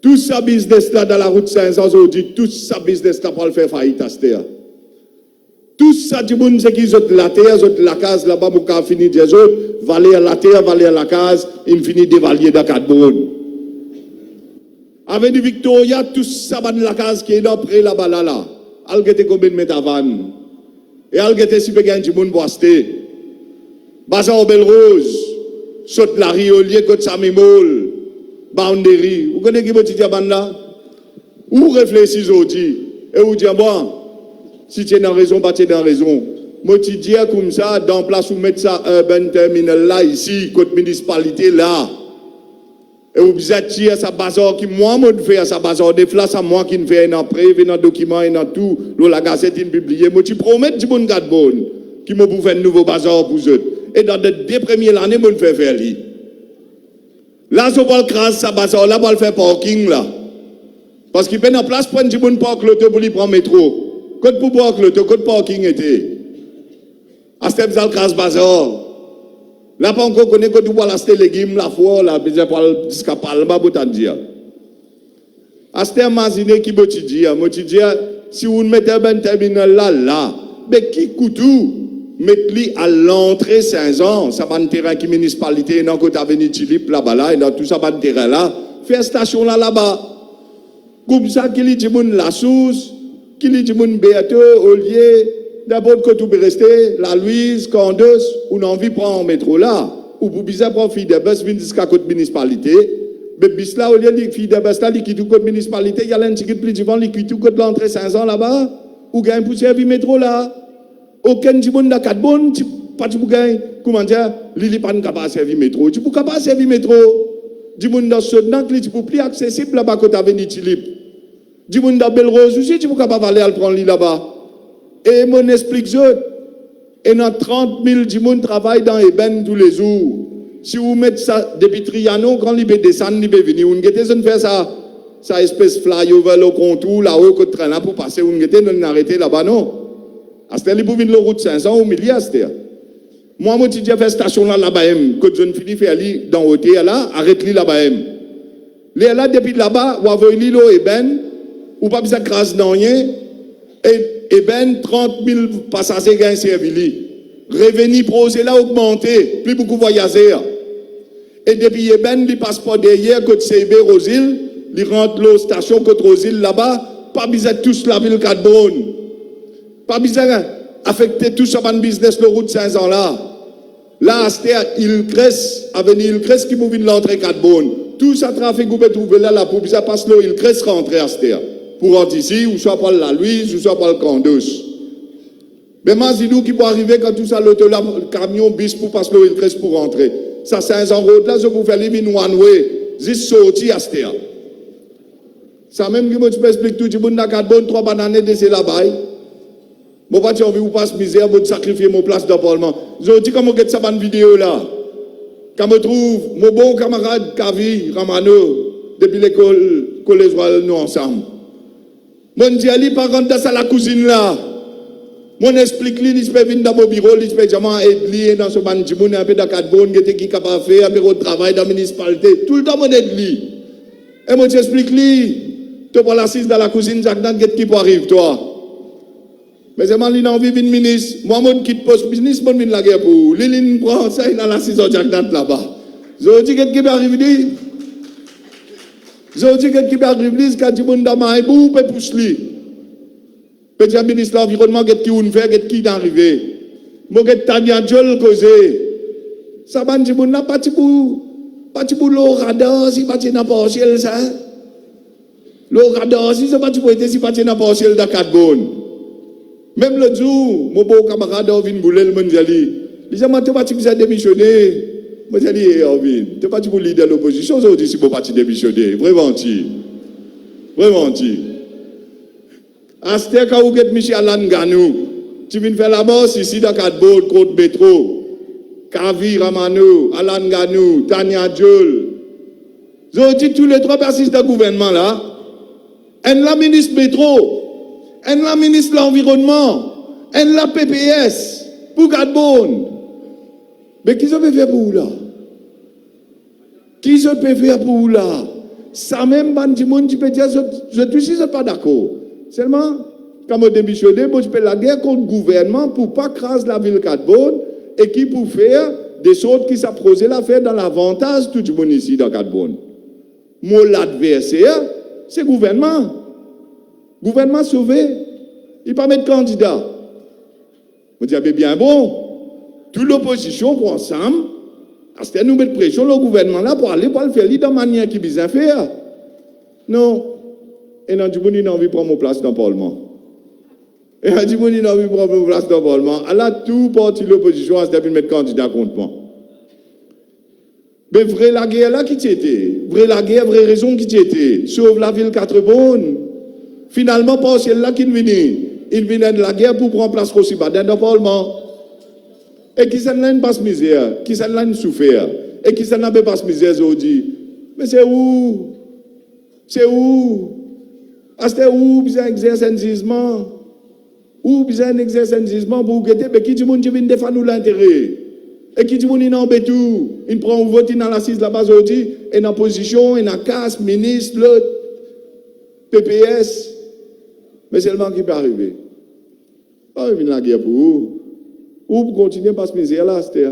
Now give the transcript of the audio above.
Tout ça business là dans la route 500 aujourd'hui, tout ça business là pour le faire faillite à cette terre. Tout ça, du monde, c'est qu'ils ont la terre, ils ont la case là-bas, pour qu'on finisse des autres, valer à la terre, valer à la case, ils finissent d'évaluer dans 4 bonnes. Avec du Victoria, tout ça, dans la case qui est là, près là-bas, là. Elle était combien de mètres avant? Et elle était si peu gagne du monde pour acheter. Bazar Belle Rose, saute la riolier, côte Samimol, Boundary. Vous connaissez qui vous dit là? Où réfléchissez aujourd'hui? Et vous dites, bon, si tu es dans raison, pas tu es dans raison. Moi, tu dis comme ça, dans place où mettre ça, urban terminal là, ici, côté municipalité là. Et vous êtes à sa bazar qui, moi, je fais à sa bazar, des flashs à moi qui ne fait un après, un document, un tout, la gazette, une publiée. Moi, tu promets du bon gars de bon, qui m'a bouffé un nouveau bazar pour eux. Et dans les 2 premières années, je vais faire lui. Là, je vais craser sa bazar, là, je vais faire parking là. Parce qu'il peut en place pour un bon parc l'auto pour lui prendre métro. Côte pour boire l'auto, côte parking était. À ce temps, crasse bazar. Là, pas encore connaît que tu vois l'acheter légumes, la foi, la besoin pour jusqu'à Palma, pour t'en dire. À ce temps, imaginez qui peut dire, si vous mettez un terminal là, mais qui coûte tout? Mettez-le à l'entrée 5 ans, ça va un terrain qui municipalité, dans côté avenue Philippe, là-bas, là, et dans tout ça va un terrain là, faire station là-bas. Comme ça, qu'il y ait la source, qu'il y ait Béato, Olier, d'abord que tout peut rester, la Louise, Candos, on a envie de prendre un métro là, ou pour bizarre prendre fille de bus, venir jusqu'à côté municipalité, mais bis là, au lieu de fille de bus là, qui quitte tout côté municipalité, il y a un ticket plus devant, qui quitte tout côté l'entrée 5 ans là-bas, ou gagne pour servir métro là. Aucun du monde n'a 4 bonnes, pas du gagne, comment dire, l'île pas capable de servir métro, tu peux capable de servir métro, du monde dans ce temps, tu peux plus accessible là-bas côté avenue Philippe. Du monde dans Belle Rose aussi, tu peux capable aller à prendre là-bas. Et mon explique ça. Et dans 30 000 du monde travaille dans Eben tous les jours. Si vous mettez ça depuis Trianon, quand il peut descendre, il peut venir. On peut faire ça, ça espèce flyover le contour, là-haut, que train là pour passer. On peut arrêter là-bas, non. À ce temps-là, vous venez de la route 500 au milieu, à ce temps. Moi, je dis, fait station là-bas, que je ne finis faire aller dans l'hôtel là, arrête-le là-bas. Les là, depuis là-bas, vous avez l'île au Eben, ou pas besoin de crasse dans rien. Et ben 30 000 passagers gagnent servi. Revenu prosé là augmenté, plus beaucoup voyager. Et depuis ben il passe pas derrière côté CB Rosil, il rentre la station côté Rosil là-bas, pas besoin de tous la ville Cadbonne. Pas besoin affecter tout ça dans business le route 5 ans là. Là il cresse, avenue il cresse qui peut venir l'entrée Cadbonne. Tout ça trafic vous pouvez trouver là pour ça passe là il cresse rentrer à cette pour rentrer ici, ou soit par la Louise, ou soit par le Candos. Mais imaginez-nous qui peut arriver quand tout ça, le camion bis pour passer le Hillcrest pour rentrer. Ça, c'est un route là, je vous fais les one way, juste sortir à ce terre. Ça même que moi, tu peux expliquer tout, tu peux dans 4 bonnes, 3 bananes, descendre là-bas. Moi, pas envie de vous passer misère, vous sacrifier mon place dans le Parlement. Je dis comment get ça dans vidéo là. Quand je trouve mon bon camarade Kavi Ramano, depuis l'école, collège nous ensemble. Mon dit, Ali, par contre, dans la cousine là. Mon explique lui, il peut venir dans mon bureau, il peut aider dans ce bandit, il un peu dans 4 bonnes, qui est capable de faire, un peu de travail dans la municipalité. Tout le temps, mon aide lui. Et moi, j'explique lui, tu peux l'assise dans la cousine, Jacques Dan, qui peut arriver, toi. Mais c'est moi, il a envie de ministre. Moi, je quitte poste ministre, je viens la guerre pour. Lili prend ça, il a l'assise de Jacques Dan là-bas. Je dis, qu'est-ce qui peut arriver? Je dis que qui peut arriver, quand tu montes dans ma éboue, peut pousser. Peut-être ministre de l'Environnement, qui on fait, qui est arrivé. Moi, je Tania Diol causé. Ça va, tu montes pas pour le radar, si pas tu n'as pas ciel, ça. Le radar, si c'est pas tu peux être, si pas tu n'as pas ciel dans 4 bonnes. Même le jour, mon beau camarade, Orvin Boulel, le Mondiali, il dit, tu vas tu démissionner. Moi, j'ai dit, Orvin, tu n'es pas pour leader de l'opposition, aujourd'hui, si vous parti démissionner. Vraiment, vraiment, à ce temps, quand vous êtes Michel Alan Ganou, tu viens faire la bosse ici dans 4 bords, côte métro, Kavi Ramano, Alan Ganou, Tania Diol. Aujourd'hui, tous les 3 persistent dans le gouvernement là, elle la ministre métro, elle la ministre de l'environnement, elle la PPS, pour 4 bords. Mais qui ça peut faire pour vous là? Qui ça peut faire pour vous là? ça même, du monde, tu peux dire, je ne suis pas d'accord. Seulement, quand on démissionne, je peux la guerre contre le gouvernement pour ne pas craser la ville Cadbonne et qui pour faire des choses qui s'approchaient l'affaire dans l'avantage de tout le monde ici dans Cadbonne. Mon adversaire, c'est le gouvernement. Le gouvernement sauvé. Il ne peut pas mettre candidat. On dit, bien bon, toute l'opposition pour ensemble, parce que nous mettons pression le gouvernement là pour aller pour le faire de la manière qui bien faire. Non. Et non, du monde, il a envie de prendre mon place dans le Parlement. Et du monde, il a envie de prendre mon place dans le Parlement. Alors, tout parti de l'opposition a de mettre candidat contre moi. Mais vrai la guerre là qui était, vrai la guerre, vraie raison qui était, sauve la ville Quatre-Bonnes. Finalement, pas celle là qui vient. Il vient de la guerre pour prendre place aussi dans le Parlement. Et qui s'en a une passe misère, qui s'en a une souffert, et qui s'en a pas passe misère, je dis, mais c'est où? C'est où? C'est où besoin d'exercer un jugement? Où besoin d'exercer un jugement pour guetter, mais qui dit monde qui vient défendre l'intérêt? Et qui dit monde il n'embête tout? Il prend un vote dans l'assise là-bas, je dis, et dans position, et dans casse, ministre, l'autre, PPS. Mais seulement qui peut arriver. Pas arriver dans la guerre pour vous. Ou pour continuer par ce misère là, c'était.